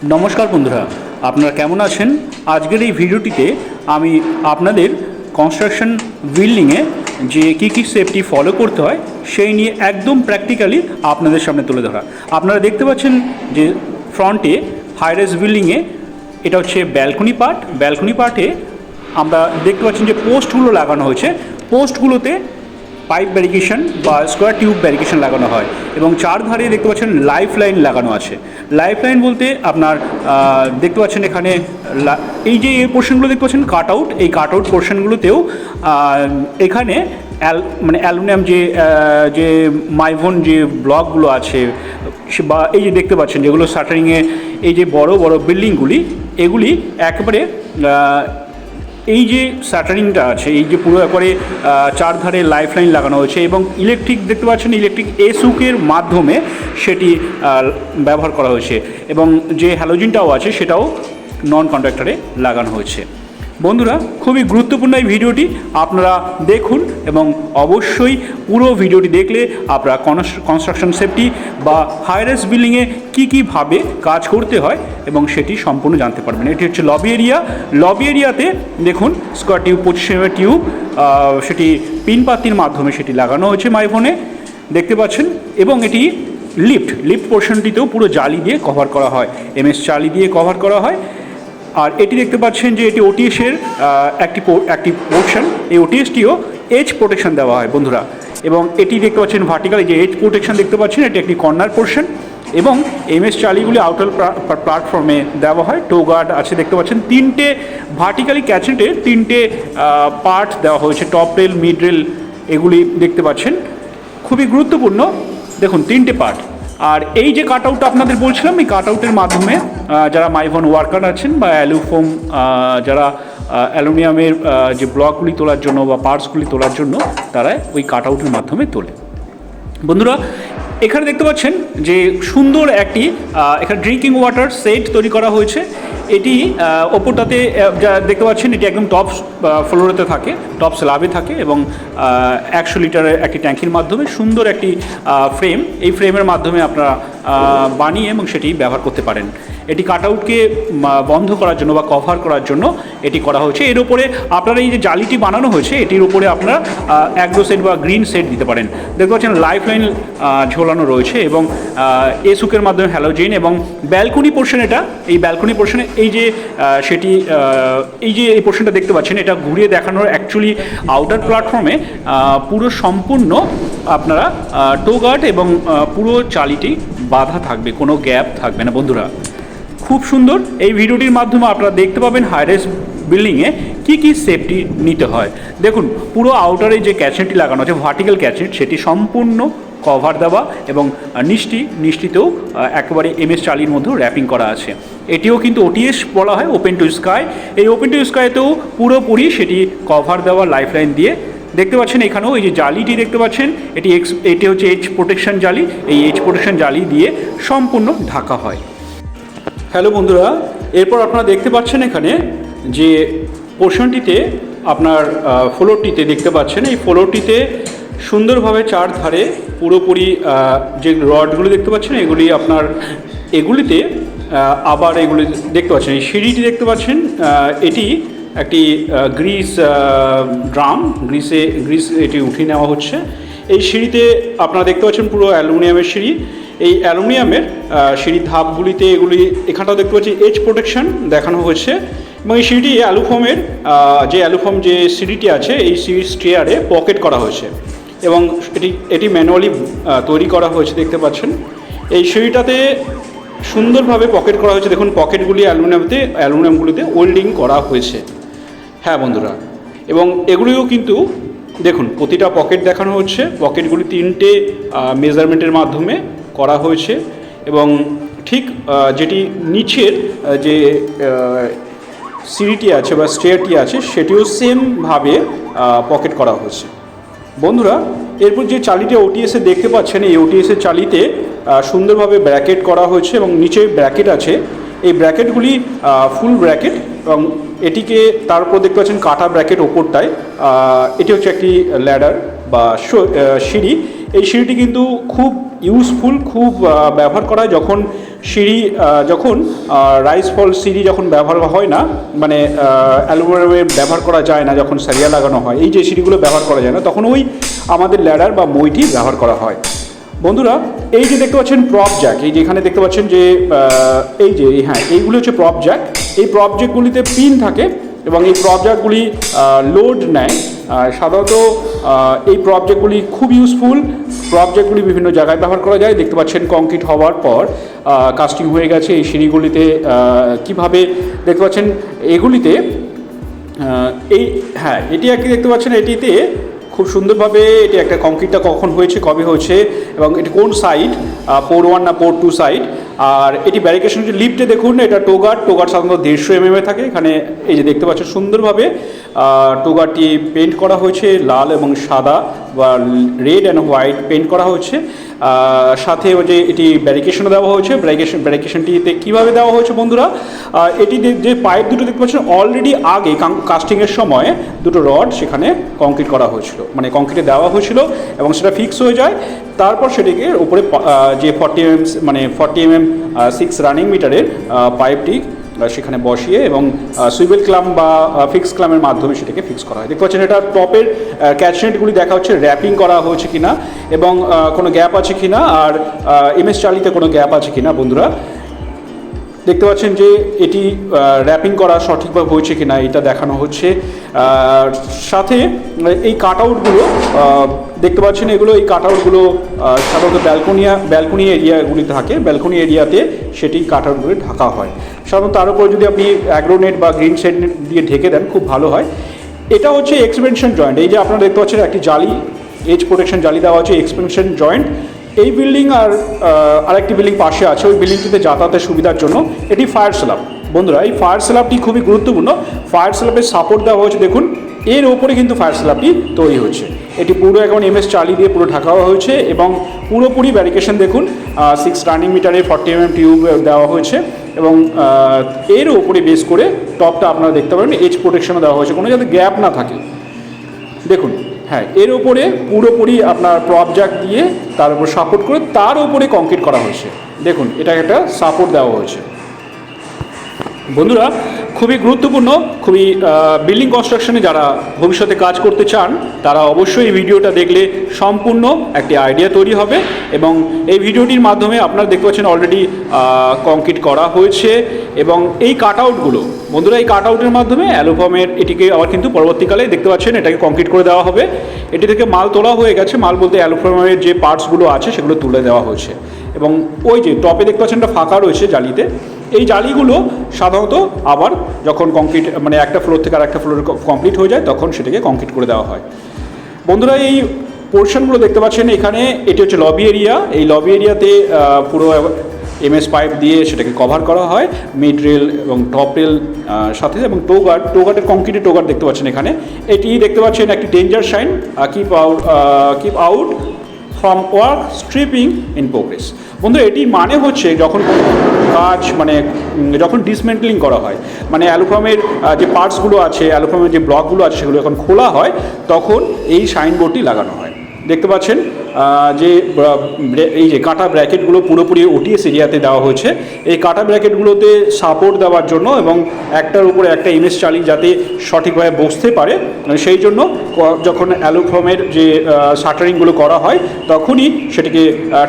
নমস্কার বন্ধুরা, আপনারা কেমন আছেন? আজকের এই ভিডিওটিতে আমি আপনাদের কনস্ট্রাকশন বিল্ডিংয়ে যে কী সেফটি ফলো করতে হয় সেই নিয়ে একদম প্র্যাকটিক্যালি আপনাদের সামনে তুলে ধরা। আপনারা দেখতে পাচ্ছেন যে ফ্রন্টে হাইরাইজ বিল্ডিংয়ে এটা হচ্ছে ব্যালকনি পার্টে আমরা দেখতে পাচ্ছেন যে পোস্টগুলো লাগানো হয়েছে। পোস্টগুলোতে পাইপ ব্যারিকেশন বা স্কোয়ার টিউব ব্যারিকেশন লাগানো হয় এবং চারধারে দেখতে পাচ্ছেন লাইফ লাইন লাগানো আছে। লাইফ লাইন বলতে আপনার দেখতে পাচ্ছেন এখানে এই যে এই পোর্শনগুলো দেখতে পাচ্ছেন এই কাট আউট পোর্শনগুলোতেও এখানে অ্যালুমিনিয়াম যে মাইভন যে ব্লকগুলো আছে বা এই যে দেখতে পাচ্ছেন যেগুলো শাটারিংয়ে এই যে বড় বড় বিল্ডিংগুলি এগুলি একেবারে এই যে শাটারিংটা আছে এই যে পুরো একবারে চারধারে লাইফ লাইন লাগানো হয়েছে এবং ইলেকট্রিক দেখতে পাচ্ছেন ইলেকট্রিক এসুকের মাধ্যমে সেটি ব্যবহার করা হয়েছে এবং যে হ্যালোজিনটাও আছে সেটাও নন কন্ডাক্টরে লাগানো হয়েছে। বন্ধুরা, খুবই গুরুত্বপূর্ণ এই ভিডিওটি আপনারা দেখুন এবং অবশ্যই পুরো ভিডিওটি দেখলে আপনারা কনস্ট্রাকশন সেফটি বা হাইরাইজ বিল্ডিংয়ে কীভাবে কাজ করতে হয় এবং সেটি সম্পূর্ণ জানতে পারবেন। এটি হচ্ছে লবি এরিয়াতে দেখুন স্কোয়ার টিউব 25 টিউব সেটি পিন পাতির মাধ্যমে সেটি লাগানো হয়েছে মাইভনে দেখতে পাচ্ছেন এবং এটি লিফট পোর্শনটিতেও পুরো জালি দিয়ে কভার করা হয়, MS জালি দিয়ে কভার করা হয়। আর এটি দেখতে পাচ্ছেন যে এটি ওটিএসের একটি পোর্শন, এই ওটিএসটিও এজ প্রোটেকশন দেওয়া হয় বন্ধুরা। এবং এটি দেখতে পাচ্ছেন ভার্টিক্যাল যে এজ প্রোটেকশন দেখতে পাচ্ছেন এটি একটি কর্নার পোর্শন এবং MS চালিগুলি আউটার প্ল্যাটফর্মে দেওয়া হয়। টো গার্ড আছে দেখতে পাচ্ছেন, তিনটে ভার্টিক্যালি ক্যাচেন্টে তিনটে পার্ট দেওয়া হয়েছে, টপ রেল, মিড রেল এগুলি দেখতে পাচ্ছেন। খুবই গুরুত্বপূর্ণ, দেখুন তিনটে পার্ট। আর এই যে কাট আউটটা আপনাদের বলছিলাম, এই কাট আউটের মাধ্যমে যারা মাইভন ওয়ার্কার আছেন বা অ্যালুফোম যারা অ্যালুমিনিয়ামের যে ব্লকগুলি তোলার জন্য বা পার্টসগুলি তোলার জন্য তারা ওই কাট আউটের মাধ্যমে তোলে। বন্ধুরা, এখানে দেখতে পাচ্ছেন যে সুন্দর একটি এখানে ড্রিঙ্কিং ওয়াটার সেট তৈরি করা হয়েছে। এটি ওপরটাতে যা দেখতে পাচ্ছেন এটি একদম টপ ফ্লোরেতে থাকে, টপ স্ল্যাবে থাকে এবং 100 লিটারের একটি ট্যাঙ্কির মাধ্যমে সুন্দর একটি ফ্রেম, এই ফ্রেমের মাধ্যমে আপনারা বানিয়ে এবং সেটি ব্যবহার করতে পারেন। এটি কাটআউটকে বন্ধ করার জন্য বা কভার করার জন্য এটি করা হয়েছে। এর উপরে আপনারা এই যে জালিটি বানানো হয়েছে এটির উপরে আপনারা অ্যাগ্রো সেট বা গ্রিন সেট দিতে পারেন। দেখতে পাচ্ছেন লাইফ লাইন ঝোলানো রয়েছে এবং এসুকের মাধ্যমে হ্যালোজেন এবং ব্যালকনি পোর্শন, এই ব্যালকনি পোর্শনে এই যে সেটি এই পোর্শনটা দেখতে পাচ্ছেন এটা ঘুরিয়ে দেখানোর অ্যাকচুয়ালি আউটার প্ল্যাটফর্মে পুরো সম্পূর্ণ আপনারা টো গার্ড এবং পুরো চালিটি বাধা থাকবে, কোনো গ্যাপ থাকবে না। বন্ধুরা, খুব সুন্দর এই ভিডিওটির মাধ্যমে আপনারা দেখতে পাবেন হাইরাইজ বিল্ডিংয়ে কী সেফটি নিতে হয়। দেখুন পুরো আউটারে যে ক্যাচেন্টটি লাগানো আছে ভার্টিক্যাল ক্যাচেন্ট সেটি সম্পূর্ণ কভার দেওয়া এবং নিচটিতেও একেবারে MS চালির মধ্যেও র্যাপিং করা আছে। এটিও কিন্তু OTS বলা হয়, ওপেন টু স্কাই। এই ওপেন টু স্কাইতেও পুরোপুরি সেটি কভার দেওয়া লাইফ লাইন দিয়ে দেখতে পাচ্ছেন। এখানেও এই যে জালিটি দেখতে পাচ্ছেন এটি হচ্ছে এজ প্রোটেকশন জালি, এই এজ প্রোটেকশন জালি দিয়ে সম্পূর্ণ ঢাকা হয়। হ্যালো বন্ধুরা, এরপর আপনারা দেখতে পাচ্ছেন এখানে যে পোর্শনটিতে আপনার ফ্লোরটিতে দেখতে পাচ্ছেন, এই ফ্লোরটিতে সুন্দরভাবে চারধারে পুরোপুরি যে রডগুলো দেখতে পাচ্ছেন এগুলিতে আবার এগুলি দেখতে পাচ্ছেন, এই সিঁড়িটি দেখতে পাচ্ছেন এটি একটি গ্রিস এটি উঠিয়ে নেওয়া হচ্ছে। এই সিঁড়িতে আপনারা দেখতে পাচ্ছেন পুরো অ্যালুমিনিয়ামের সিঁড়ি। এই অ্যালুমিনিয়ামের সিঁড়ির ধাপগুলিতে এখানটাও দেখতে পাচ্ছি এজ প্রোটেকশন দেখানো হয়েছে এবং এই সিঁড়িটি অ্যালুফোম যে সিঁড়িটি আছে এই সিঁড়ির স্টেয়ারে পকেট করা হয়েছে এবং এটি ম্যানুয়ালি তৈরি করা হয়েছে দেখতে পাচ্ছেন। এই সিঁড়িটাতে সুন্দরভাবে পকেট করা হয়েছে, দেখুন পকেটগুলি অ্যালুমিনিয়ামগুলিতে ওয়েল্ডিং করা হয়েছে। হ্যাঁ বন্ধুরা, এবং এগুলিও কিন্তু দেখুন প্রতিটা পকেট দেখানো হচ্ছে, পকেটগুলি 3টে মেজারমেন্টের মাধ্যমে করা হয়েছে এবং ঠিক যেটি নিচের যে সিঁড়িটি আছে বা স্টেয়ারটি আছে সেটিও সেমভাবে পকেট করা হয়েছে। বন্ধুরা, এরপর যে চালিটি OTS-এ দেখতে পাচ্ছেন এই OTS-এর চালিতে সুন্দরভাবে ব্র্যাকেট করা হয়েছে এবং নিচে ব্র্যাকেট আছে। এই ব্র্যাকেটগুলি ফুল ব্র্যাকেট এবং এটিকে তার উপর দেখতে পাচ্ছেন কাটা ব্র্যাকেট ওপরটায়। এটি হচ্ছে একটি ল্যাডার বা সিঁড়ি, এই সিঁড়িটি কিন্তু খুব ইউজফুল, খুব ব্যবহার করা হয় যখন সিঁড়ি যখন রাইস ফল সিঁড়ি যখন ব্যবহার হয় না, মানে অ্যালুমিনিয়ামের ব্যবহার করা যায় না, যখন সারিয়া লাগানো হয়, এই যে সিঁড়িগুলো ব্যবহার করা যায় না, তখন ওই আমাদের ল্যাডার বা মইটি ব্যবহার করা হয়। বন্ধুরা, এই যে দেখতে পাচ্ছেন প্রপ জ্যাক, এই যে এখানে দেখতে পাচ্ছেন যে এই যে হ্যাঁ এইগুলো হচ্ছে প্রপ জ্যাক। এই প্রপ জ্যাকগুলিতে পিন থাকে এবং এই প্রপ জ্যাকগুলি লোড নেয়। সাধারণত এই প্রপ জ্যাকগুলি খুব ইউজফুল। প্রপ জ্যাকগুলি বিভিন্ন জায়গায় ব্যবহার করা যায়। দেখতে পাচ্ছেন কংক্রিট হওয়ার পর কাস্টিং হয়ে গেছে এই সিঁড়িগুলিতে কিভাবে দেখতে পাচ্ছেন এগুলিতে এই হ্যাঁ এটি একটি দেখতে পাচ্ছেন, এটিতে খুব সুন্দরভাবে এটি একটা কংক্রিটটা কখন হয়েছে, কবে হয়েছে এবং এটি কোন সাইড, পোর 1 না পোর 2 সাইড। আর এটি ব্যারিকেশন যে লিফটে দেখুন, এটা টোগার সাধারণত 150 mm থাকে। এখানে এই যে দেখতে পাচ্ছেন সুন্দরভাবে টোগারটি পেন্ট করা হয়েছে লাল এবং সাদা বা রেড অ্যান্ড হোয়াইট পেন্ট করা হয়েছে। সাথে ওই যে এটি ব্যারিকেশনও দেওয়া হয়েছে। ব্যারিকেশনটিতে কীভাবে দেওয়া হয়েছে বন্ধুরা, এটি যে পাইপ দুটো দেখতে পাচ্ছেন অলরেডি আগে কাস্টিংয়ের সময় দুটো রড সেখানে কংক্রিট করা হয়েছিল, মানে কংক্রিটে দেওয়া হয়েছিল এবং সেটা ফিক্স হয়ে যায়। তারপর সেটিকে উপরে যে 40 mm মানে 40 mm 6 রানিং মিটারের পাইপটি সেখানে বসিয়ে এবং সুইবেল ক্লাম্প বা ফিক্স ক্লামের মাধ্যমে সেটাকে ফিক্স করা হয়। দেখতে পাচ্ছেন এটা টপের ক্যাচনেটগুলি দেখা হচ্ছে র্যাপিং করা হয়েছে কিনা এবং কোনো গ্যাপ আছে কিনা, আর MS চালিতে কোনো গ্যাপ আছে কিনা। বন্ধুরা দেখতে পাচ্ছেন যে এটি র্যাপিং করা সঠিকভাবে হয়েছে কিনা এটা দেখানো হচ্ছে। সাথে এই কাট আউটগুলো দেখতে পাচ্ছেন, এগুলো এই কাট আউটগুলো সাধারণত ব্যালকনি এরিয়াগুলি থাকে, ব্যালকনি এরিয়াতে সেটি কাট আউটগুলি ঢাকা হয় সাধারণত। তার উপর যদি আপনি অ্যাগ্রোনেট বা গ্রিন শেড দিয়ে ঢেকে দেন খুব ভালো হয়। এটা হচ্ছে এক্সপেনশন জয়েন্ট। এই যে আপনারা দেখতে পাচ্ছেন একটি জালি, এজ প্রোটেকশন জালি দেওয়া হচ্ছে, এক্সপেনশন জয়েন্ট। এই বিল্ডিং আর আরেকটি বিল্ডিং পাশে আছে, ওই বিল্ডিংটিতে যাতায়াতের সুবিধার জন্য এটি ফায়ার স্ল্যাব। বন্ধুরা এই ফায়ার স্ল্যাবটি খুবই গুরুত্বপূর্ণ। ফায়ার স্ল্যাবের সাপোর্ট দেওয়া হয়েছে, দেখুন এর ওপরে কিন্তু ফায়ার স্ল্যাবটি তৈরি হচ্ছে। এটি পুরো এখন MS চালি দিয়ে পুরো ঢাকা হয়েছে এবং পুরোপুরি ব্যারিকেশন দেখুন 6 রানিং মিটারের 40 mm টিউব দেওয়া হয়েছে এবং এর ওপরে বেস করে টপটা আপনারা দেখতে পারেন এজ প্রোটেকশনও দেওয়া হয়েছে, কোনো যাতে গ্যাপ না থাকে। দেখুন হ্যাঁ এর ওপরে পুরোপুরি আপনার প্রপ জ্যাক দিয়ে তার উপর সাপোর্ট করে তার উপরে কংক্রিট করা হয়েছে। দেখুন এটা একটা সাপোর্ট দেওয়া হয়েছে। বন্ধুরা খুবই গুরুত্বপূর্ণ, খুবই বিল্ডিং কনস্ট্রাকশনে যারা ভবিষ্যতে কাজ করতে চান তারা অবশ্যই এই ভিডিওটা দেখলে সম্পূর্ণ একটি আইডিয়া তৈরি হবে। এবং এই ভিডিওটির মাধ্যমে আপনারা দেখতে পাচ্ছেন অলরেডি কংক্রিট করা হয়েছে এবং এই কাট আউটগুলো বন্ধুরা এই কাট আউটের মাধ্যমে অ্যালুফর্মের এটিকে আবার কিন্তু পরবর্তীকালে দেখতে পাচ্ছেন এটাকে কংক্রিট করে দেওয়া হবে। এটি থেকে মাল তোলা হয়ে গেছে, মাল বলতে অ্যালুফর্মের যে পার্টসগুলো আছে সেগুলো তুলে দেওয়া হয়েছে এবং ওই যে টপে দেখতে পাচ্ছেন এটা ফাঁকা রয়েছে জালিতে। এই জালিগুলো সাধারণত আবার যখন কংক্রিট মানে একটা ফ্লোর থেকে আর একটা ফ্লোর কমপ্লিট হয়ে যায় তখন সেটাকে কংক্রিট করে দেওয়া হয়। বন্ধুরা এই পোর্শনগুলো দেখতে পাচ্ছেন এখানে, এটি হচ্ছে লবি এরিয়া। এই লবি এরিয়াতে পুরো MS পাইপ দিয়ে সেটাকে কভার করা হয়, মিড রেল এবং টপ রেল সাথে এবং টোগার্ডের কংক্রিটের টোগার্ড দেখতে পাচ্ছেন এখানে। এটি দেখতে পাচ্ছেন একটি danger sign, keep out from work stripping in progress. বন্ধুরা এটি মানে হচ্ছে যখন কোনো কাজ মানে যখন ডিসমেন্টলিং করা হয়, মানে অ্যালুফর্মের যে পার্টসগুলো আছে, অ্যালুফর্মের যে ব্লকগুলো আছে সেগুলো যখন খোলা হয় তখন এই সাইনবোর্ডটি লাগানো হয়। দেখতে পাচ্ছেন যে এই যে কাটা ব্র্যাকেটগুলো পুরোপুরি OTS এরিয়াতে দেওয়া হয়েছে। এই কাটা ব্র্যাকেটগুলোতে সাপোর্ট দেওয়ার জন্য এবং একটার উপরে একটা MS চালি যাতে সঠিকভাবে বসতে পারে সেই জন্য যখন অ্যালুফর্মের যে শাটারিংগুলো করা হয় তখনই সেটিকে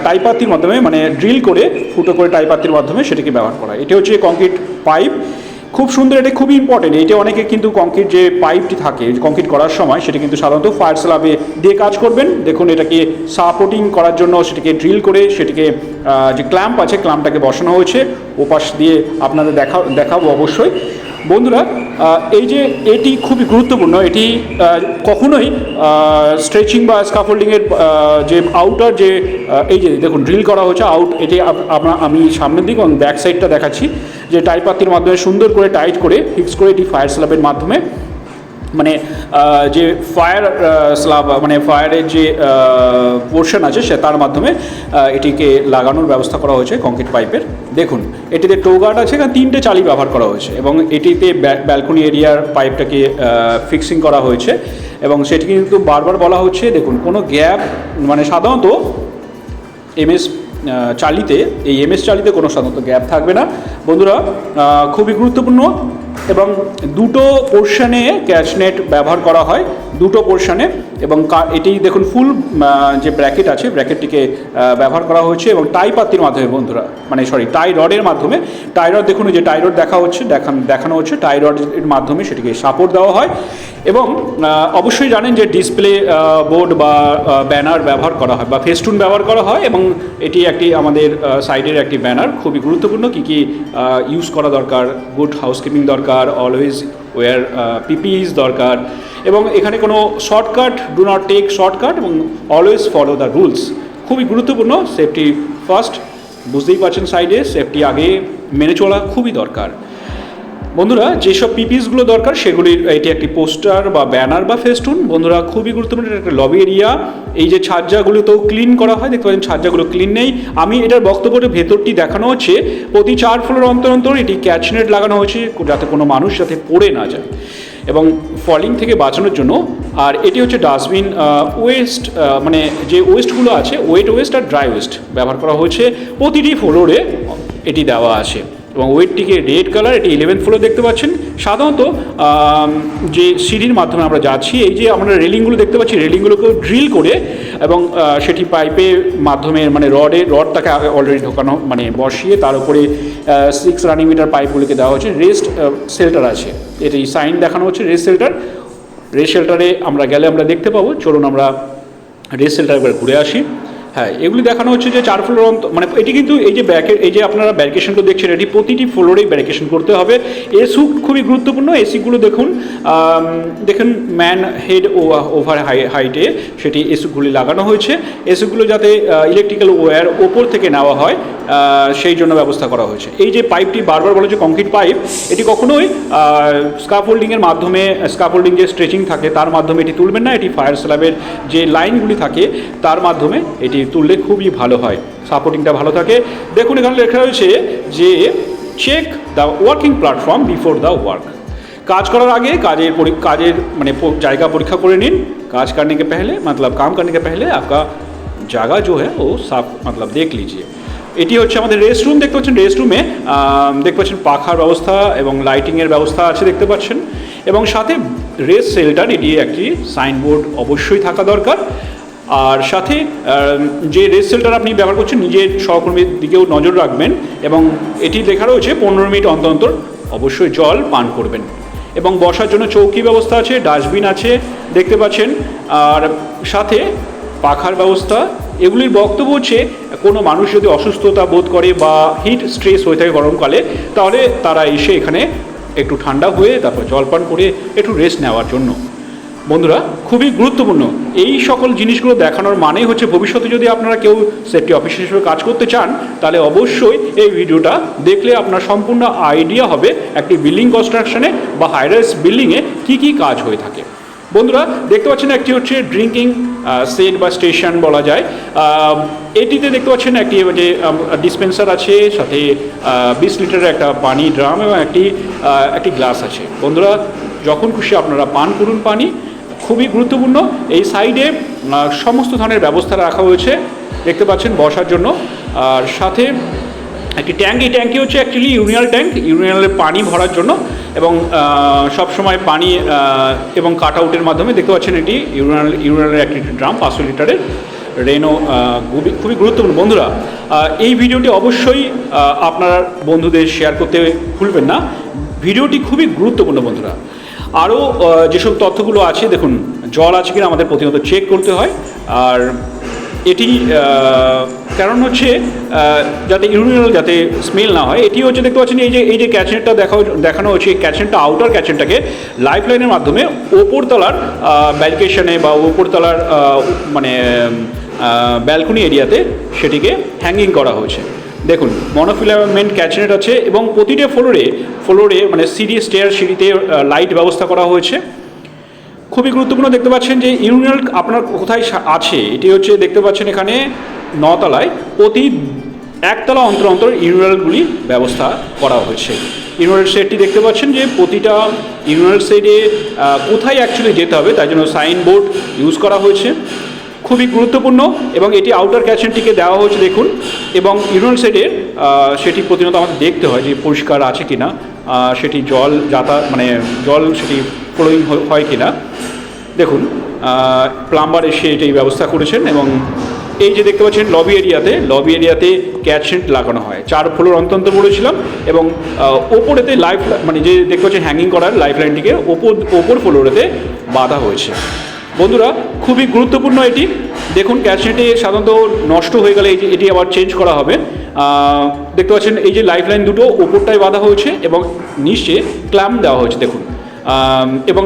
টাইপাত্তির মাধ্যমে মানে ড্রিল করে ফুটো করে টাইপাত্তির মাধ্যমে সেটিকে ব্যবহার করা হয়। এটি হচ্ছে কংক্রিট পাইপ, খুব সুন্দর, এটা খুবই ইম্পর্টেন্ট। এটা অনেকে কিন্তু কংক্রিট যে পাইপটি থাকে কংক্রিট করার সময় সেটা কিন্তু সাধারণত ফায়ার স্ল্যাবে দিয়ে কাজ করবেন। দেখুন এটাকে সাপোর্টিং করার জন্য সেটিকে ড্রিল করে সেটিকে যে ক্ল্যাম্প আছে ক্ল্যাম্পটাকে বসানো হয়েছে, ওপাশ দিয়ে আপনাদের দেখাবো অবশ্যই। বন্ধুরা এই যে এটি খুবই গুরুত্বপূর্ণ, এটি কখনোই স্ট্রেচিং বা স্কাফোল্ডিংয়ের যে আউটার যে এই যে দেখুন ড্রিল করা হয়েছে আউট, এটি আমি সামনের দিক এবং ব্যাক সাইডটা দেখাচ্ছি যে টাইপাত্তির মাধ্যমে সুন্দর করে টাইট করে ফিক্স করে এটি ফায়ার স্ল্যাবের মাধ্যমে মানে যে ফায়ার স্ল্যাব মানে ফায়ারের যে পোর্শন আছে সে তার মাধ্যমে এটিকে লাগানোর ব্যবস্থা করা হয়েছে কংক্রিট পাইপের। দেখুন এটিতে টোগার্ড আছে, এখানে 3টে চালি ব্যবহার করা হয়েছে এবং এটিতে ব্যালকনি এরিয়ার পাইপটাকে ফিক্সিং করা হয়েছে এবং সেটি কিন্তু বারবার বলা হচ্ছে। দেখুন কোনো গ্যাপ মানে সাধারণত এমএস চালিতে এই এমএস চালিতে কোনো সাধারণত গ্যাপ থাকবে না বন্ধুরা, খুবই গুরুত্বপূর্ণ। এবং দুটো পোর্শনে ক্যাচনেট ব্যবহার করা হয়, দুটো পোর্শনে। এবং এটি দেখুন ফুল যে ব্র্যাকেট আছে ব্র্যাকেটটিকে ব্যবহার করা হয়েছে এবং টাই পাত্তির মাধ্যমে বন্ধুরা, মানে সরি টাই রডের মাধ্যমে। টাই রড দেখুন যে টাই রড দেখানো হচ্ছে টাই রডের মাধ্যমে সেটিকে সাপোর্ট দেওয়া হয়। এবং অবশ্যই জানেন যে ডিসপ্লে বোর্ড বা ব্যানার ব্যবহার করা হয় বা ফেস্টুন ব্যবহার করা হয়। এবং এটি একটি আমাদের সাইডের একটি ব্যানার, খুবই গুরুত্বপূর্ণ। কী ইউজ করা দরকার, গুড হাউসকিপিং দরকার, অলওয়েজ ওয়্যার পিপিইস দরকার। এবং এখানে কোনো shortcut, do not take shortcut এবং অলওয়েজ ফলো দ্য রুলস, খুবই গুরুত্বপূর্ণ। সেফটি ফার্স্ট, বুঝতেই পারছেন সাইডে সেফটি আগে মেনে চলা খুবই দরকার বন্ধুরা। যেসব পিপিসগুলো দরকার সেগুলির এটি একটি পোস্টার বা ব্যানার বা ফেস্টুন বন্ধুরা, খুবই গুরুত্বপূর্ণ। এটা একটা লবি এরিয়া। এই যে ছাজ্জাগুলোতেও ক্লিন করা হয়, দেখতে পাচ্ছেন ছাজ্জাগুলো ক্লিন নেই। আমি এটার বক্তব্যের ভেতরটি দেখানো হচ্ছে, প্রতি 4 ফ্লোর অন্তর অন্তর এটি ক্যাচনেট লাগানো হয়েছে যাতে কোনো মানুষ যাতে পড়ে না যায় এবং ফলিং থেকে বাঁচানোর জন্য। আর এটি হচ্ছে ডাস্টবিন, ওয়েস্ট মানে যে ওয়েস্টগুলো আছে, ওয়েট ওয়েস্ট আর ড্রাই ওয়েস্ট ব্যবহার করা হয়েছে প্রতিটি ফ্লোরে এটি দেওয়া আছে। এবং ওয়েটটিকে রেড কালার, এটি 11th ফ্লোর দেখতে পাচ্ছেন। সাধারণত যে সিঁড়ির মাধ্যমে আমরা যাচ্ছি, এই যে আমরা রেলিংগুলো দেখতে পাচ্ছি, রেলিংগুলোকেও ড্রিল করে এবং সেটি পাইপের মাধ্যমে মানে রডটাকে অলরেডি ঢোকানো মানে বসিয়ে তার উপরে 6 রানিং মিটার পাইপগুলোকে দেওয়া হচ্ছে। রেস্ট শেল্টার আছে, এটি সাইন দেখানো হচ্ছে রেস্ট শেল্টার। রেস্ট শেল্টারে আমরা গেলে আমরা দেখতে পাবো, চলুন আমরা রেস্ট শেল্টার একবার ঘুরে আসি। হ্যাঁ, এগুলি দেখানো হচ্ছে যে 4 ফ্লোর মানে এটি কিন্তু এই যে এই যে আপনারা ব্যারিকেশনগুলো দেখছেন, এটি প্রতিটি ফ্লোরেই ব্যারিকেশন করতে হবে। এসি খুবই গুরুত্বপূর্ণ। এসিগুলো দেখুন ম্যান হেড ওভার হাইটে সেটি এসিগুলি লাগানো হয়েছে। এসিগুলো যাতে ইলেকট্রিক্যাল ওয়্যার ওপর থেকে নেওয়া হয় সেই জন্য ব্যবস্থা করা হয়েছে। এই যে পাইপটি বারবার বলে যে কংক্রিট পাইপ, এটি কখনোই স্কাফোল্ডিংয়ের মাধ্যমে, স্কাফোল্ডিং যে স্ট্রেচিং থাকে তার মাধ্যমে এটি তুলবেন না। এটি ফায়ার স্ল্যাবের যে লাইনগুলি থাকে তার মাধ্যমে এটি তুললে খুবই ভালো হয়, সাপোর্টিংটা ভালো থাকে। দেখুন এখানে লেখা রয়েছে যে check the working platform before the work. কাজ করার আগে কাজের মানে জায়গা পরীক্ষা করে নিন। কাজ करने के पहले मतलब काम करने के पहले आपका जगह जो है वो साफ मतलब देख लीजिए। এটি হচ্ছে আমাদের রেস্ট রুম, দেখতে পাচ্ছেন। রেস্ট রুমে দেখতে পাচ্ছেন পাখার ব্যবস্থা এবং লাইটিংয়ের ব্যবস্থা আছে দেখতে পাচ্ছেন। এবং সাথে রেস্ট শেল্টার, এটি একটি সাইনবোর্ড অবশ্যই থাকা দরকার। আর সাথে যে রেস্ট শেল্টার আপনি ব্যবহার করছেন নিজের সহকর্মীর দিকেও নজর রাখবেন। এবং এটি লেখা রয়েছে 15 মিনিট অন্তর অন্তর অবশ্যই জল পান করবেন। এবং বসার জন্য চৌকি ব্যবস্থা আছে, ডাস্টবিন আছে দেখতে পাচ্ছেন। আর সাথে পাখার ব্যবস্থা। এগুলির বক্তব্য হচ্ছে কোনো মানুষ যদি অসুস্থতা বোধ করে বা হিট স্ট্রেস হয়ে থাকে গরমকালে, তাহলে তারা এসে এখানে একটু ঠান্ডা হয়ে তারপর জলপান করে একটু রেস্ট নেওয়ার জন্য। বন্ধুরা খুবই গুরুত্বপূর্ণ এই সকল জিনিসগুলো দেখানোর মানেই হচ্ছে ভবিষ্যতে যদি আপনারা কেউ সেফটি অফিসার হিসেবে কাজ করতে চান তাহলে অবশ্যই এই ভিডিওটা দেখলে আপনার সম্পূর্ণ আইডিয়া হবে একটি বিল্ডিং কনস্ট্রাকশনে বা হাইরাইজ বিল্ডিংয়ে কী কী কাজ হয়ে থাকে। বন্ধুরা দেখতে পাচ্ছেন একটি হচ্ছে ড্রিঙ্কিং সেট বা স্টেশন বলা যায়। এটিতে দেখতে পাচ্ছেন একটি যে ডিসপেন্সার আছে, সাথে 20 লিটারের একটা পানি ড্রাম এবং একটি গ্লাস আছে। বন্ধুরা যখন খুশি আপনারা পান করুন পানি, খুবই গুরুত্বপূর্ণ। এই সাইডে সমস্ত ধরনের ব্যবস্থা রাখা হয়েছে দেখতে পাচ্ছেন বসার জন্য। আর সাথে একটি ট্যাঙ্ক, এই ট্যাঙ্কি হচ্ছে অ্যাকচুয়ালি ইউরিনাল ট্যাঙ্ক, ইউরিনালের পানি ভরার জন্য। এবং সবসময় পানি এবং কাট আউটের মাধ্যমে দেখতে পাচ্ছেন এটি ইউরিনালের একটি ড্রাম 500 লিটারের রেনো, খুবই গুরুত্বপূর্ণ। বন্ধুরা এই ভিডিওটি অবশ্যই আপনার বন্ধুদের শেয়ার করতে ভুলবেন না, ভিডিওটি খুবই গুরুত্বপূর্ণ বন্ধুরা। আরও যেসব তথ্যগুলো আছে দেখুন, জল আছে কিনা আমাদের প্রতিনিয়ত চেক করতে হয়। আর এটি কারণ হচ্ছে যাতে ইউরিনাল যাতে স্মেল না হয়, এটি হচ্ছে দেখতে পাচ্ছেন এই যে ক্যাচনেটটা দেখানো হচ্ছে, এই ক্যাচনেটটা আউটার ক্যাচনেটটাকে লাইফ লাইনের মাধ্যমে ওপরতলার ব্যারিকেশনে বা ওপরতলার মানে ব্যালকনি এরিয়াতে সেটিকে হ্যাঙ্গিং করা হয়েছে। দেখুন মনোফিলামেন্ট ক্যাচনেট আছে এবং প্রতিটা ফ্লোরে মানে সিঁড়িতে লাইট ব্যবস্থা করা হয়েছে। খুবই গুরুত্বপূর্ণ দেখতে পাচ্ছেন যে ইউরিনাল আপনার কোথায় আছে, এটি হচ্ছে দেখতে পাচ্ছেন এখানে 9 তলায় প্রতি একতলা অন্তর অন্তর ইউরিনালগুলি ব্যবস্থা করা হয়েছে। ইউরিনাল শেডটি দেখতে পাচ্ছেন যে প্রতিটা ইউরিনাল শেডে কোথায় অ্যাকচুয়ালি যেতে হবে তাই জন্য সাইনবোর্ড ইউজ করা হয়েছে, খুবই গুরুত্বপূর্ণ। এবং এটি আউটার ক্যাচেন্টটিকে দেওয়া হয়েছে দেখুন, এবং ইউরিনাল শেডের সেটি প্রতিনিয়ত আমাদের দেখতে হয় যে পরিষ্কার আছে কি না, সেটি জল জল সেটি ফ্লোয়িং হয় কি না। দেখুন প্লাম্বার এসে এটাই ব্যবস্থা করেছেন। এবং এই যে দেখতে পাচ্ছেন লবি এরিয়াতে ক্যাচেন্ট লাগানো হয়, 4 ফ্লোর অন্তত বলেছিলাম। এবং ওপরেতে যে দেখতে পাচ্ছেন হ্যাঙ্গিং করার লাইফ লাইনটিকে ওপর ফ্লোরেতে বাঁধা হয়েছে। বন্ধুরা খুবই গুরুত্বপূর্ণ এটি। দেখুন ক্যাচেন্টে সাধারণত নষ্ট হয়ে গেলে এটি আবার চেঞ্জ করা হবে। দেখতে পাচ্ছেন এই যে লাইফ লাইন দুটো ওপরটায় বাঁধা হয়েছে এবং নিচে ক্ল্যাম্প দেওয়া হয়েছে দেখুন। এবং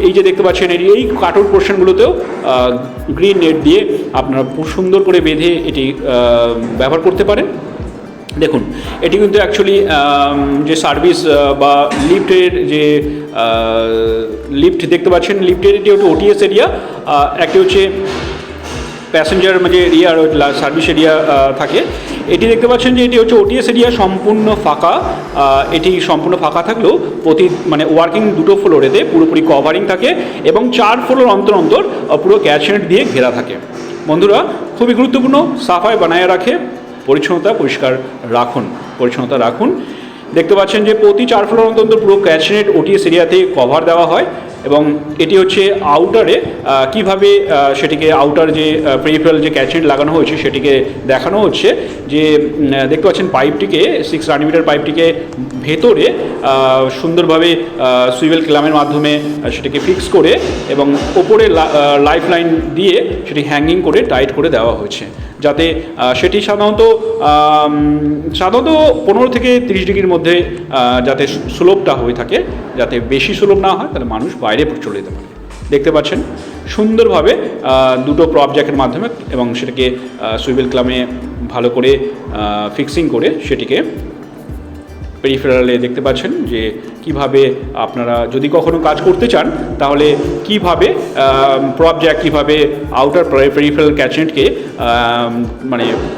এই যে দেখতে পাচ্ছেন এই কাঠোর পোর্শনগুলোতেও গ্রিন নেট দিয়ে আপনারা খুব সুন্দর করে বেঁধে এটি ব্যবহার করতে পারেন। দেখুন এটি কিন্তু অ্যাকচুয়ালি যে সার্ভিস বা লিফটের যে লিফট দেখতে পাচ্ছেন, লিফটের এটি হচ্ছে ওটিএস এরিয়া, একটি হচ্ছে প্যাসেঞ্জার এরিয়া আর সার্ভিস এরিয়া থাকে। এটি দেখতে পাচ্ছেন যে এটি হচ্ছে ওটিএস এরিয়া, সম্পূর্ণ ফাঁকা। এটি সম্পূর্ণ ফাঁকা থাকলেও ওয়ার্কিং দুটো ফ্লোরেতে পুরোপুরি কভারিং থাকে এবং 4 ফ্লোর অন্তর অন্তর পুরো ক্যাচেন্ট দিয়ে ঘেরা থাকে। বন্ধুরা খুবই গুরুত্বপূর্ণ, সাফাই বানায় রাখে, পরিচ্ছন্নতা রাখুন। দেখতে পাচ্ছেন যে প্রতি 4 ফ্লোর অন্তর পুরো ক্যাচেন্ট ওটিএস এরিয়াতে কভার দেওয়া হয়। এবং এটি হচ্ছে আউটারে কিভাবে সেটিকে আউটার যে পেরিফেরাল যে ক্যাচেন্ট লাগানো হয়েছে সেটিকে দেখানো হচ্ছে। যে দেখতে পাচ্ছেন পাইপটিকে 6 রানিমিটার পাইপটিকে ভেতরে সুন্দরভাবে সুইভেল ক্লামের মাধ্যমে সেটিকে ফিক্স করে এবং ওপরে লাইফ লাইন দিয়ে সেটি হ্যাঙ্গিং করে টাইট করে দেওয়া হয়েছে, যাতে সেটি সাধারণত 15 থেকে 30 ডিগ্রির মধ্যে যাতে স্লোপটা হয়ে থাকে, যাতে বেশি স্লোপ না হয়, তাহলে মানুষ বাইরে চলে যেতে পারে। দেখতে পাচ্ছেন সুন্দরভাবে দুটো প্রপ জ্যাকের মাধ্যমে এবং সেটাকে সুইভেল ক্লামে ভালো করে ফিক্সিং করে সেটিকে পেরিফেরালে দেখতে পাচ্ছেন যে কিভাবে আপনারা যদি কখনো কাজ করতে চান তাহলে কিভাবে প্রপ জ্যাক কিভাবে আউটার পেরিফেরাল ক্যাচেন্টকে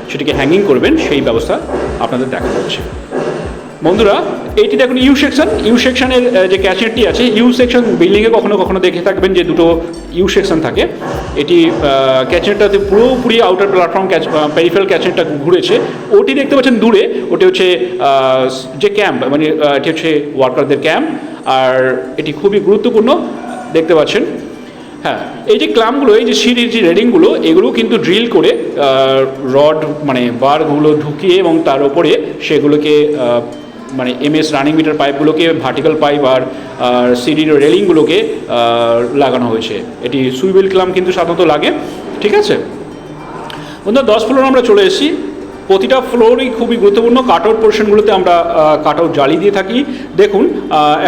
সেটিকে হ্যাঙ্গিং করবেন সেই ব্যবস্থা আপনাদের দেখানো হচ্ছে। বন্ধুরা এইটি দেখুন ইউ সেকশনের যে ক্যাচেন্টটি আছে, ইউ সেকশন বিল্ডিংয়ে কখনো কখনো দেখে থাকবেন যে দুটো ইউ সেকশন থাকে। এটি ক্যাচেন্টটাতে পুরোপুরি আউটার প্ল্যাটফর্ম পেরিফেরাল ক্যাচেন্টটা ঘুরেছে। ওটি দেখতে পাচ্ছেন দূরে, ওটি হচ্ছে যে ক্যাম্প এটি হচ্ছে ওয়ার্কারদের ক্যাম্প। আর এটি খুবই গুরুত্বপূর্ণ দেখতে পাচ্ছেন। হ্যাঁ, এই যে ক্লাম্পগুলো, এই যে সিঁড়ির যে রেলিংগুলো, এগুলো কিন্তু ড্রিল করে রড বারগুলো ঢুকিয়ে এবং তার উপরে সেগুলোকে এমএস রানিং মিটার পাইপগুলোকে ভার্টিক্যাল পাইপ আর সিঁড়ির রেলিংগুলোকে লাগানো হয়েছে। এটি সুইভেল ক্লাম্প কিন্তু সাধারণত লাগে। ঠিক আছে বন্ধুরা, 10 ফ্লোর আমরা চলে এসেছি। প্রতিটা ফ্লোরই খুবই গুরুত্বপূর্ণ। কাটআউট পোর্শনগুলোতে আমরা কাটআউট জালি দিয়ে থাকি। দেখুন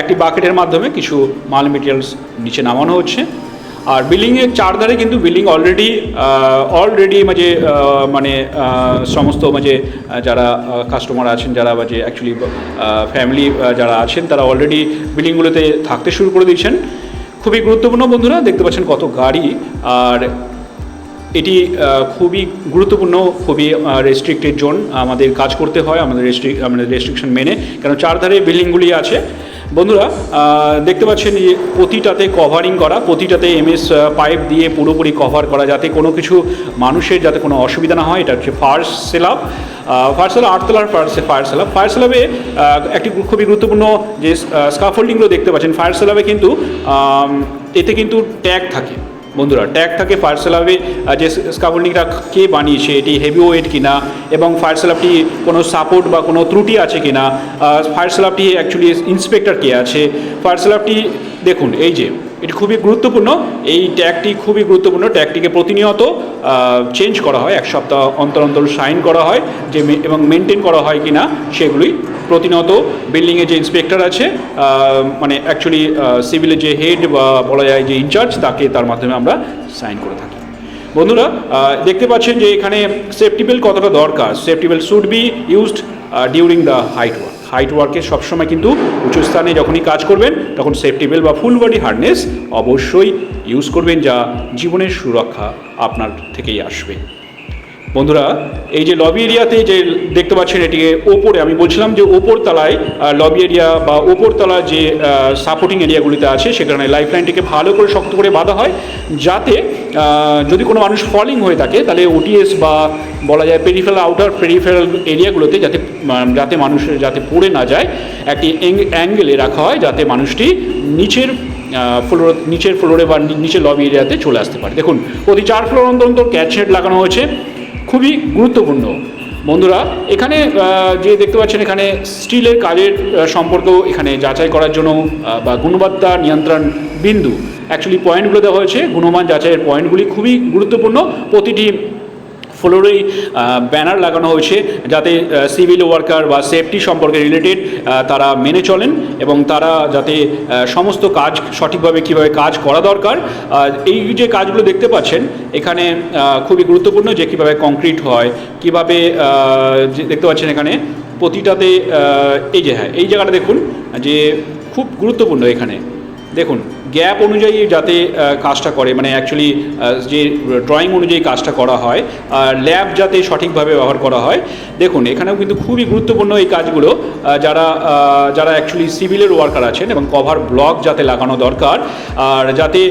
একটি বাকেটের মাধ্যমে কিছু মাল মেটেরিয়ালস নিচে নামানো হচ্ছে। আর বিল্ডিংয়ের চারধারে কিন্তু বিল্ডিং অলরেডি সমস্ত যারা কাস্টমার আছেন, যারা অ্যাকচুয়ালি ফ্যামিলি যারা আছেন, তারা অলরেডি বিল্ডিংগুলোতে থাকতে শুরু করে দিয়েছেন। খুবই গুরুত্বপূর্ণ বন্ধুরা, দেখতে পাচ্ছেন কত গাড়ি। আর এটি খুবই গুরুত্বপূর্ণ, খুবই রেস্ট্রিক্টেড জোন, আমাদের কাজ করতে হয় আমাদের রেস্ট্রিকশন মেনে, কারণ চারধারে বিল্ডিংগুলি আছে। বন্ধুরা দেখতে পাচ্ছেন যে প্রতিটাতে কভারিং করা, প্রতিটাতে এমএস পাইপ দিয়ে পুরোপুরি কভার করা, যাতে কোনো কিছু মানুষের যাতে কোনো অসুবিধা না হয়। এটা হচ্ছে ফায়ার স্ল্যাব 8 তলার ফায়ার স্ল্যাবে একটি খুবই গুরুত্বপূর্ণ যে স্কাফোল্ডিংগুলো দেখতে পাচ্ছেন। ফায়ার স্ল্যাবে কিন্তু এতে কিন্তু ট্যাগ থাকে বন্ধুরা, ট্যাগ থাকে ফায়ার স্ল্যাবে যে স্কাফোল্ডিংটা কে বানিয়েছে, এটি হেভি ওয়েট কিনা, এবং ফায়ার স্ল্যাবটি কোনো সাপোর্ট বা কোনো ত্রুটি আছে কিনা, ফায়ার স্ল্যাবটি অ্যাকচুয়ালি ইন্সপেক্টর কে আছে, ফায়ার স্ল্যাবটি দেখুন এই যে এটি খুবই গুরুত্বপূর্ণ। এই ট্যাগটি খুবই গুরুত্বপূর্ণ, ট্যাগটিকে প্রতিনিয়ত চেঞ্জ করা হয়, 1 সপ্তাহ অন্তর অন্তর সাইন করা হয় যে এবং মেনটেন করা হয় কিনা সেগুলি প্রতিনিয়ত বিল্ডিংয়ে যে ইন্সপেক্টর আছে অ্যাকচুয়ালি সিভিলের যে হেড বা বলা যায় যে ইনচার্জ, তার মাধ্যমে আমরা সাইন করে থাকি। বন্ধুরা দেখতে পাচ্ছেন যে এখানে সেফটি বেল্ট কতটা দরকার। Safety belt should be used during the height ওয়ার্কে। সবসময় কিন্তু উঁচু স্থানে যখনই কাজ করবেন তখন সেফটি বেল্ট বা ফুল বডি হার্নেস অবশ্যই ইউজ করবেন, যা জীবনের সুরক্ষা আপনার থেকেই আসবে। বন্ধুরা, এই যে লবি এরিয়াতে যে দেখতে পাচ্ছেন, এটিকে ওপরে আমি বলছিলাম যে ওপর তলায় লবি এরিয়া বা ওপর তলা যে সাপোর্টিং এরিয়াগুলিতে আছে সেখানে লাইফ লাইনটিকে ভালো করে শক্ত করে বাঁধা হয়, যাতে যদি কোনো মানুষ ফলিং হয়ে থাকে তাহলে ওটিএস বা বলা যায় আউটার পেরিফেরাল এরিয়াগুলোতে যাতে মানুষ পড়ে না যায়, একটি অ্যাঙ্গেলে রাখা হয় যাতে মানুষটি নিচের ফ্লোরে বা নিচের লবি এরিয়াতে চলে আসতে পারে। দেখুন, প্রতি 4 ফ্লোর অন্তর ক্যাচ শেড লাগানো হয়েছে, খুবই গুরুত্বপূর্ণ। বন্ধুরা, এখানে যে দেখতে পাচ্ছেন, এখানে স্টিলের কাজের সম্পর্ক এখানে যাচাই করার জন্য বা গুণবত্তা নিয়ন্ত্রণ বিন্দু অ্যাকচুয়ালি পয়েন্টগুলো দেওয়া হয়েছে। গুণমান যাচাইয়ের পয়েন্টগুলি খুবই গুরুত্বপূর্ণ। প্রতিটি ফ্লোরেই ব্যানার লাগানো হয়েছে যাতে সিভিল ওয়ার্কার বা সেফটি সম্পর্কে রিলেটেড তারা মেনে চলেন এবং তারা যাতে সমস্ত কাজ সঠিকভাবে কীভাবে কাজ করা দরকার। এই যে কাজগুলো দেখতে পাচ্ছেন এখানে খুবই গুরুত্বপূর্ণ, যে কীভাবে কংক্রিট হয়, কীভাবে দেখতে পাচ্ছেন এখানে প্রতিটাতে এই জায়গাটা দেখুন যে খুব গুরুত্বপূর্ণ। এখানে দেখুন গ্যাপ অনুযায়ী যাতে কাজটা করে, মানে অ্যাকচুয়ালি যে ড্রয়িং অনুযায়ী কাজটা করা হয়, ল্যাব যাতে সঠিকভাবে ব্যবহার করা হয়। দেখুন এখানেও কিন্তু খুবই গুরুত্বপূর্ণ এই কাজগুলো, যারা অ্যাকচুয়ালি সিভিলের ওয়ার্কার আছেন, এবং কভার ব্লক যাতে লাগানো দরকার, আর যাতে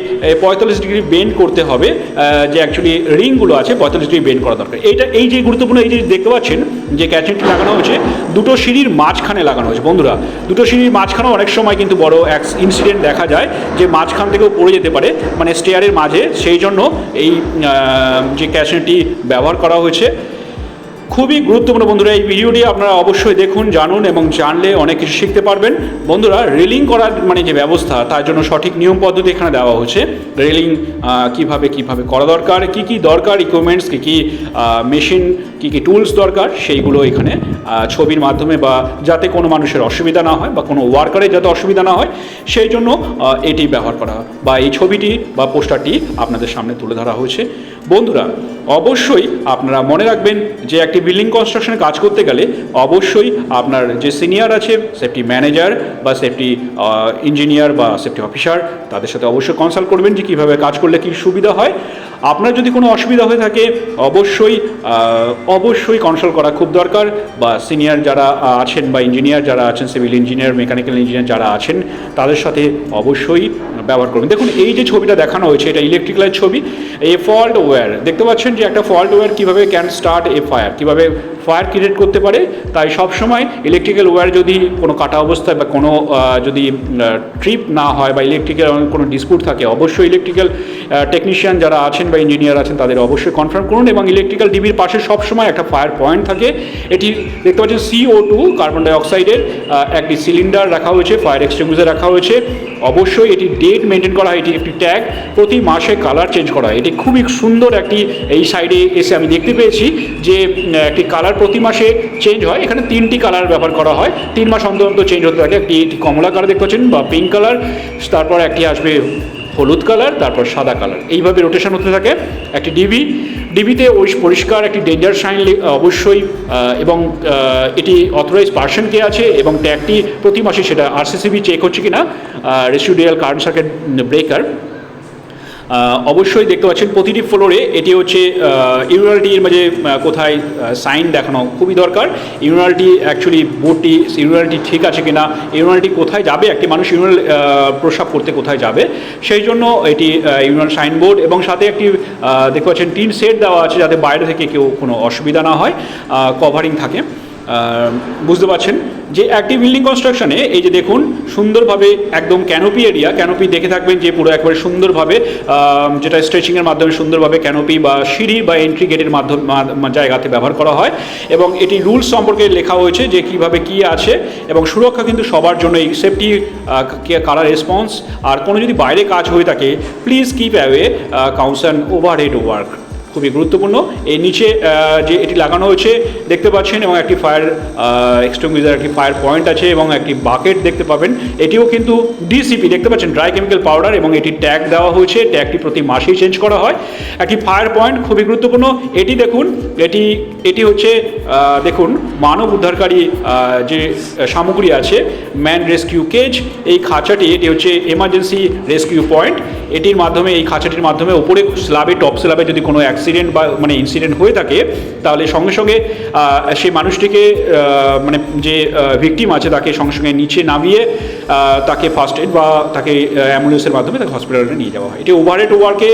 45 ডিগ্রি বেন্ড করতে হবে, যে অ্যাকচুয়ালি রিংগুলো আছে 45 ডিগ্রি বেন্ড করা দরকার। এই যে গুরুত্বপূর্ণ, এই যে দেখতে পাচ্ছেন যে ক্যাচেনটি লাগানো হয়েছে দুটো সিঁড়ির মাঝখানে লাগানো হয়েছে। বন্ধুরা, দুটো সিঁড়ির মাঝখানেও অনেক সময় কিন্তু বড় ইনসিডেন্ট দেখা যায় যে মাঝখান থেকেও পড়ে যেতে পারে, মানে স্টেয়ারের মাঝে। সেই জন্য এই যে ক্যাচেনটি ব্যবহার করা হয়েছে খুবই গুরুত্বপূর্ণ। বন্ধুরা, এই ভিডিওটি আপনারা অবশ্যই দেখুন, জানুন, এবং জানলে অনেক কিছু শিখতে পারবেন। বন্ধুরা, রেলিং করার মানে যে ব্যবস্থা, তার জন্য সঠিক নিয়ম পদ্ধতি এখানে দেওয়া হয়েছে। রেলিং কিভাবে করা দরকার, কি দরকার, ইকুইপমেন্টস কি মেশিন, কি টুলস দরকার, সেইগুলো এখানে ছবির মাধ্যমে, বা যাতে কোনো মানুষের অসুবিধা না হয় বা কোনো ওয়ার্কারের যাতে অসুবিধা না হয় সেই জন্য এটি ব্যবহার করা হয়, বা এই ছবিটি বা পোস্টারটি আপনাদের সামনে তুলে ধরা হয়েছে। বন্ধুরা, অবশ্যই আপনারা মনে রাখবেন যে একটি বিল্ডিং কনস্ট্রাকশনে কাজ করতে গেলে অবশ্যই আপনার যে সিনিয়র আছে, সেফটি ম্যানেজার বা সেফটি ইঞ্জিনিয়ার বা সেফটি অফিসার, তাদের সাথে অবশ্যই কনসাল্ট করবেন যে কীভাবে কাজ করলে কী সুবিধা হয়। আপনার যদি কোনো অসুবিধা হয়ে থাকে অবশ্যই কনসাল্ট করা খুব দরকার, বা সিনিয়র যারা আছেন বা ইঞ্জিনিয়ার যারা আছেন, সিভিল ইঞ্জিনিয়ার, মেকানিক্যাল ইঞ্জিনিয়ার যারা আছেন, তাদের সাথে অবশ্যই ব্যবহার করবেন। দেখুন এই যে ছবিটা দেখানো হয়েছে, এটা ইলেকট্রিক্যালের ছবি। এ ফল্ট ওয়্যার দেখতে পাচ্ছেন যে একটা ফল্ট ওয়্যার কীভাবে ক্যান স্টার্ট এ ফায়ার, কীভাবে ফায়ার ক্রিয়েট করতে পারে। তাই সবসময় ইলেকট্রিক্যাল ওয়্যার যদি কোনো কাটা অবস্থায় বা কোনো যদি ট্রিপ না হয় বা ইলেকট্রিক্যাল কোনো ডিসপিউট থাকে, অবশ্যই ইলেকট্রিক্যাল টেকনিশিয়ান যারা আছেন বা ইঞ্জিনিয়ার আছেন তাদের অবশ্যই কনফার্ম করুন। এবং ইলেকট্রিক্যাল ডিবির পাশে সবসময় একটা ফায়ার পয়েন্ট থাকে। এটি দেখতে পাচ্ছেন CO2 কার্বন ডাইঅক্সাইডের একটি সিলিন্ডার রাখা হয়েছে, ফায়ার এক্সটিংগুইশার রাখা হয়েছে। অবশ্যই এটি ডেট মেনটেন করা হয়, এটি একটি ট্যাগ, প্রতি মাসে কালার চেঞ্জ করা হয়। এটি খুবই সুন্দর একটি, এই সাইডে এসে আমি দেখতে পেয়েছি যে একটি কালার প্রতি মাসে চেঞ্জ হয়। এখানে 3টি কালার ব্যবহার করা হয়, 3 মাস অন্তর চেঞ্জ হতে থাকে। একটি কমলা কালার দেখতে পাচ্ছেন বা পিঙ্ক কালার, তারপর একটি আসবে হলুদ কালার, তারপর সাদা কালার, এইভাবে রোটেশন হতে থাকে। একটি ডিবিতে ওই পরিষ্কার একটি ডেঞ্জার সাইন অবশ্যই, এবং এটি অথরাইজ পার্সন কে আছে, এবং ট্যাগটি প্রতি মাসে সেটা RCCB চেক হচ্ছে কিনা, রেসিডুয়াল কারেন্ট সার্কিট ব্রেকার। অবশ্যই দেখতে পাচ্ছেন প্রতিটি ফ্লোরে এটি হচ্ছে ইউনিভার্সিটির মাঝে কোথায় সাইন দেখানো খুবই দরকার। ইউনিভার্সিটি অ্যাকচুয়ালি বোর্ডটি ইউনিভার্সিটি ঠিক আছে কিনা, ইউনিভার্সিটি কোথায় যাবে, একটি মানুষ ইউনিভার্সাল প্রস্রাব করতে কোথায় যাবে, সেই জন্য এটি ইউনিভার্সাল সাইনবোর্ড, এবং সাথে একটি দেখতে পাচ্ছেন টিন সেট দেওয়া আছে যাতে বাইরে থেকে কেউ কোনো অসুবিধা না হয়, কভারিং থাকে। বুঝতে পারছেন যে একটি বিল্ডিং কনস্ট্রাকশনে এই যে দেখুন সুন্দরভাবে একদম ক্যানোপি দেখে থাকবেন যে পুরো একবারে সুন্দরভাবে, যেটা স্ট্রেচিংয়ের মাধ্যমে সুন্দরভাবে ক্যানোপি বা সিঁড়ি বা এন্ট্রি গেটের মাধ্যমে জায়গাতে ব্যবহার করা হয়। এবং এটি রুলস সম্পর্কে লেখা হয়েছে যে কীভাবে কী আছে, এবং সুরক্ষা কিন্তু সবার জন্য, এই সেফটি কালার রেসপন্স। আর কোনো যদি বাইরে কাজ হয়ে থাকে, please keep away counsel overhead work, খুবই গুরুত্বপূর্ণ। এই নিচে যে এটি লাগানো হয়েছে দেখতে পাচ্ছেন, এবং একটি ফায়ার এক্সটিংগুইশার, একটি ফায়ার পয়েন্ট আছে, এবং একটি বাকেট দেখতে পাবেন। এটিও কিন্তু DCP দেখতে পাচ্ছেন, ড্রাই কেমিক্যাল পাউডার, এবং এটি ট্যাগ দেওয়া হয়েছে। ট্যাগটি প্রতি মাসেই চেঞ্জ করা হয়। একটি ফায়ার পয়েন্ট খুবই গুরুত্বপূর্ণ। এটি দেখুন, এটি হচ্ছে দেখুন মানব উদ্ধারকারী যে সামগ্রী আছে, ম্যান রেস্কিউ কেজ, এই খাঁচাটি, এটি হচ্ছে এমার্জেন্সি রেস্কিউ পয়েন্ট। এটির মাধ্যমে, এই খাঁচাটির মাধ্যমে ওপরে স্ল্যাবে, টপ স্ল্যাবে যদি কোনো অ্যাক্সিডেন্ট বা মানে ইনসিডেন্ট হয়ে থাকে, তাহলে সঙ্গে সঙ্গে সেই মানুষটিকে মানে যে ভিকটিম আছে তাকে সঙ্গে সঙ্গে নিচে নামিয়ে তাকে ফার্স্ট এড বা তাকে অ্যাম্বুলেন্সের মাধ্যমে তাকে হসপিটালে নিয়ে যাওয়া হয়। এটি ওভারহেড ওয়ার্কে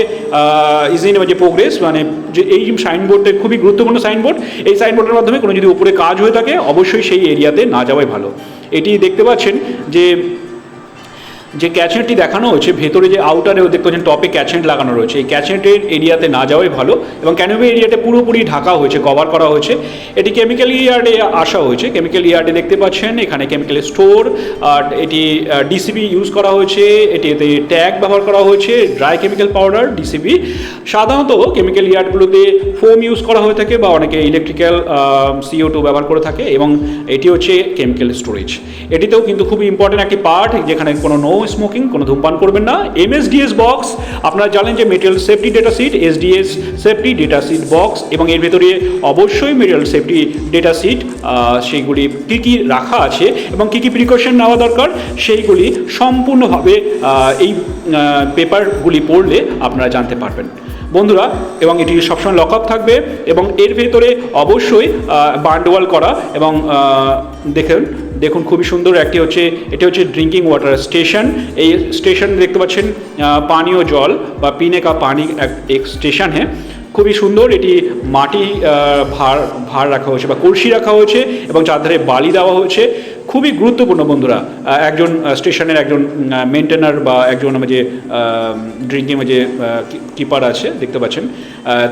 ইজ ইন যে প্রোগ্রেস, মানে যে এই সাইনবোর্ডটা খুবই গুরুত্বপূর্ণ সাইনবোর্ড। এই সাইনবোর্ডের মাধ্যমে কোনো যদি উপরে কাজ হয়ে থাকে অবশ্যই সেই এরিয়াতে না যাওয়াই ভালো। এটি দেখতে পাচ্ছেন যে ক্যাচেন্টটি দেখানো হচ্ছে, ভেতরে যে আউটারেও দেখতে পাচ্ছেন টপে ক্যাচেন্ট লাগানো রয়েছে, এই ক্যাচেন্টের এরিয়াতে না যাওয়াই ভালো। এবং ক্যানোপি এরিয়াটা পুরোপুরি ঢাকা হয়েছে, কভার করা হয়েছে। এটি কেমিক্যাল ইয়ার্ডে আসা হয়েছে। কেমিক্যাল ইয়ার্ডে দেখতে পাচ্ছেন এখানে কেমিক্যাল স্টোর, আর এটি ডিসিবি ইউজ করা হয়েছে, এটিতে ট্যাগ ব্যবহার করা হয়েছে, ড্রাই কেমিক্যাল পাউডার ডিসিবি। সাধারণত কেমিক্যাল ইয়ার্ডগুলোতে ফোম ইউজ করা হয়ে থাকে বা অনেকে ইলেকট্রিক্যাল CO2 ব্যবহার করে থাকে। এবং এটি হচ্ছে কেমিক্যাল স্টোরেজ। এটিতেও কিন্তু খুবই ইম্পর্টেন্ট একটি পার্ট, যেখানে কোনো নো স্মোকিং, কোনো ধূমপান করবেন না। MSDS বক্স, আপনারা জানেন যে material safety data sheet, SDS safety data sheet box, এবং এর ভেতরে অবশ্যই মেটেরিয়াল সেফটি ডেটা শিট, সেইগুলি কী কী রাখা আছে এবং কী কী প্রিকশন নেওয়া দরকার সেইগুলি সম্পূর্ণভাবে এই পেপারগুলি পড়লে আপনারা জানতে পারবেন বন্ধুরা। এবং এটি সবসময় লক আপ থাকবে এবং এর ভেতরে অবশ্যই বান্ডওয়াল করা। এবং দেখুন খুবই সুন্দর একটি হচ্ছে, এটি হচ্ছে ড্রিঙ্কিং ওয়াটার স্টেশন। এই স্টেশন দেখতে পাচ্ছেন পানীয় জল বা পিনে কা পানি এক স্টেশন হ্যাঁ, খুবই সুন্দর। এটি মাটি ভার রাখা হয়েছে বা কলসি রাখা হয়েছে এবং চারধারে বালি দেওয়া হয়েছে। খুবই গুরুত্বপূর্ণ বন্ধুরা। একজন স্টেশনের একজন মেনটেনার বা একজন যে ড্রিঙ্কিং যে কিপার আছে দেখতে পাচ্ছেন,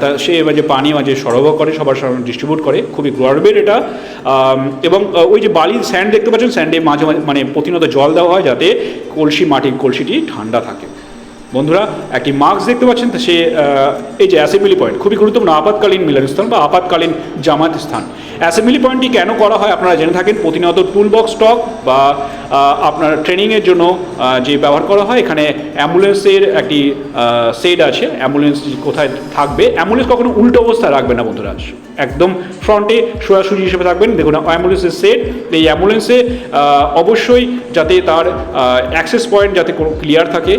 তা সে যে পানি যে সরবরাহ করে, সবার ডিস্ট্রিবিউট করে। খুবই গর্বের এটা। এবং ওই যে বালি স্যান্ড দেখতে পাচ্ছেন, স্যান্ডে মাঝে মাঝে মানে প্রতিনিয়ত জল দেওয়া হয় যাতে মাটির কলসিটি ঠান্ডা থাকে। বন্ধুরা একটি মাস্ক দেখতে পাচ্ছেন, সে এই যে অ্যাসেম্বলি পয়েন্ট, খুবই গুরুত্বপূর্ণ আপাতকালীন মিলনস্থান বা আপাতকালীন জামাত স্থান। অ্যাসেম্বলি পয়েন্টটি কেন করা হয় আপনারা জেনে থাকেন। প্রতিনিয়ত টুল বক্স স্টক বা আপনার ট্রেনিংয়ের জন্য যে ব্যবহার করা হয়, এখানে অ্যাম্বুলেন্সের একটি সেট আছে। অ্যাম্বুলেন্স কোথায় থাকবে, অ্যাম্বুলেন্স কখনো উল্টো অবস্থায় রাখবে না বন্ধুরা, একদম ফ্রন্টে সোজাসুজি হিসেবে থাকবেন। দেখুন অ্যাম্বুলেন্সের সেট, এই অ্যাম্বুলেন্সে অবশ্যই যাতে তার অ্যাক্সেস পয়েন্ট যাতে কোনো ক্লিয়ার থাকে,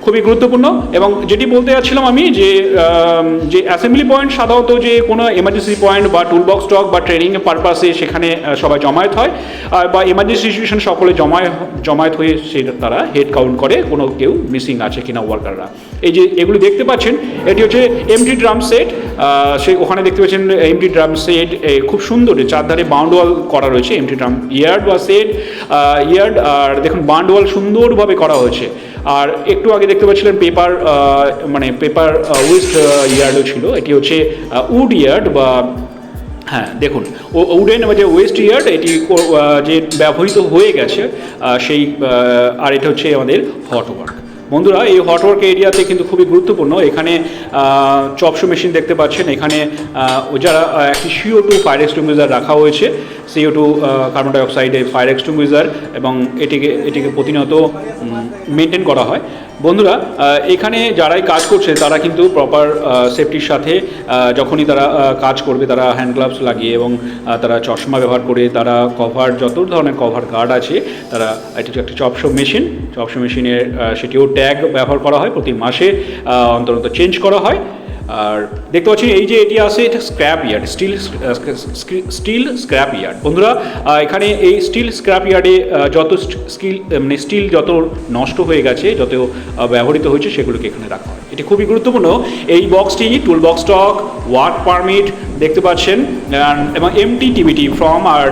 খুবই গুরুত্বপূর্ণ। এবং যেটি বলতে যাচ্ছিলাম আমি যে অ্যাসেম্বলি পয়েন্ট সাধারণত যে কোনো এমার্জেন্সি পয়েন্ট বা টুলবক্স স্টক বা ট্রেনিং পারপাসে সেখানে সবাই জমায়েত হয়, বা এমার্জেন্সি সিচুয়েশন সকলে জমায়েত হয়ে সে তারা হেড কাউন্ট করে কোনো কেউ মিসিং আছে কিনা ওয়ার্কাররা। এই যে এগুলি দেখতে পাচ্ছেন, এটি হচ্ছে এমটি ড্রাম সেট। সেই ওখানে দেখতে পাচ্ছেন এমটি ড্রাম সেট, খুব সুন্দর চারধারে বাউন্ডওয়াল করা রয়েছে। এমটি ড্রাম ইয়ার্ড বা সেট ইয়ার্ড, আর দেখুন বাউন্ডওয়াল সুন্দরভাবে করা হয়েছে। আর একটু আগে দেখতে পাচ্ছিলেন পেপার মানে পেপার ওয়েস্ট ইয়ার্ডও ছিল। এটি হচ্ছে উড ইয়ার্ড বা হ্যাঁ দেখুন উডেন যে ওয়েস্ট ইয়ার্ড, এটি যে ব্যবহৃত হয়ে গেছে সেই। আর এটা হচ্ছে আমাদের হট ওয়ার্ক। বন্ধুরা এই হট ওয়ার্ক এরিয়াতে কিন্তু খুবই গুরুত্বপূর্ণ। এখানে চপশো মেশিন দেখতে পাচ্ছেন, এখানে যারা একটি CO2 ফায়ার এক্সটিংগুইজার রাখা হয়েছে, CO2 কার্বন ডাইঅক্সাইডের ফায়ার এক্সটিংগুইজার, এবং এটিকে প্রতিনিয়ত মেনটেন করা হয়। বন্ধুরা এখানে যারাই কাজ করছে তারা কিন্তু প্রপার সেফটির সাথে যখনই তারা কাজ করবে তারা হ্যান্ড গ্লাভস লাগিয়ে এবং তারা চশমা ব্যবহার করে, তারা কভার যত ধরনের কভার গার্ড আছে তারা, এটি একটা চপশো মেশিনের সেটিও ট্যাগ ব্যবহার করা হয়, প্রতি মাসে অন্তত চেঞ্জ করা হয়। আর দেখতে পাচ্ছি এই যে এটি আছে, এটা scrap yard, steel scrap yard. বন্ধুরা এখানে এই স্টিল স্ক্র্যাপ ইয়ার্ডে যত স্টিল যত নষ্ট হয়ে গেছে, যত ব্যবহৃত হয়েছে সেগুলোকে এখানে রাখা হয়। এটি খুবই গুরুত্বপূর্ণ। এই বক্সটি tool box stock, work permit দেখতে পাচ্ছেন, এবং MTTBT ফর্ম আর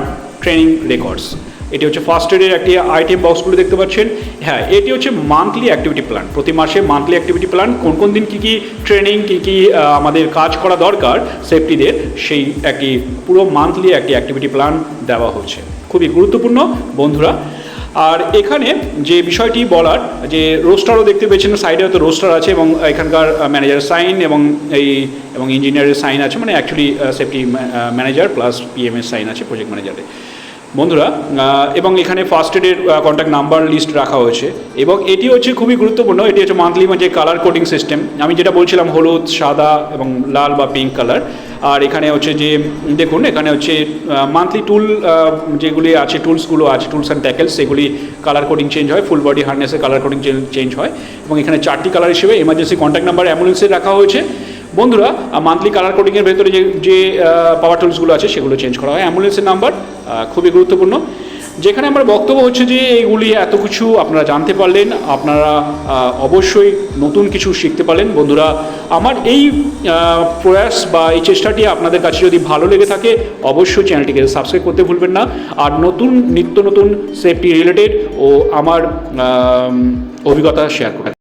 ট্রেনিং রেকর্ডস। এটি হচ্ছে ফার্স্ট এডের একটি আইটেম বক্সগুলো দেখতে পাচ্ছেন। হ্যাঁ, এটি হচ্ছে মান্থলি অ্যাক্টিভিটি প্ল্যান, প্রতি মাসে মান্থলি অ্যাক্টিভিটি প্ল্যান, কোন দিন কী কী ট্রেনিং, কী আমাদের কাজ করা দরকার সেফটিদের, সেই একটি পুরো মান্থলি একটি অ্যাক্টিভিটি প্ল্যান দেওয়া হচ্ছে। খুবই গুরুত্বপূর্ণ বন্ধুরা। আর এখানে যে বিষয়টি বলার, যে রোস্টারও দেখতে পেয়েছেন, সাইডে হয়তো রোস্টার আছে এবং এখানকার ম্যানেজারের সাইন এবং ইঞ্জিনিয়ারের সাইন আছে, মানে actually safety manager plus PM's sign আছে প্রজেক্ট ম্যানেজারের বন্ধুরা। এবং এখানে ফার্স্ট এডের কন্ট্যাক্ট নাম্বার লিস্ট রাখা হয়েছে। এবং এটি হচ্ছে খুবই গুরুত্বপূর্ণ, এটি হচ্ছে মান্থলি যে কালার কোডিং সিস্টেম, আমি যেটা বলছিলাম হলুদ, সাদা এবং লাল বা পিঙ্ক কালার। আর এখানে হচ্ছে যে দেখুন এখানে হচ্ছে মান্থলি টুল যেগুলি আছে, টুলসগুলো আছে, টুলস অ্যান্ড ট্যাকেলস, সেগুলি কালার কোডিং চেঞ্জ হয়, ফুল বডি হার্নেসের কালার কোডিং চেঞ্জ হয়। এবং এখানে 4টি কালার হিসেবে এমার্জেন্সি কন্ট্যাক্ট নাম্বার অ্যাম্বুলেন্সে রাখা হয়েছে। বন্ধুরা, মান্থলি কালার কোডিংয়ের ভেতরে যে পাওয়ার টুলসগুলো আছে সেগুলো চেঞ্জ করা হয়। অ্যাম্বুলেন্সের নাম্বার খুবই গুরুত্বপূর্ণ। যেখানে আমার বক্তব্য হচ্ছে যে এইগুলি এত কিছু আপনারা জানতে পারলেন, আপনারা অবশ্যই নতুন কিছু শিখতে পারলেন। বন্ধুরা, আমার এই প্রয়াস বা এই চেষ্টাটি আপনাদের কাছে যদি ভালো লেগে থাকে অবশ্যই চ্যানেলটিকে সাবস্ক্রাইব করতে ভুলবেন না। আর নিত্য নতুন সেফটি রিলেটেড ও আমার অভিজ্ঞতা শেয়ার করবেন।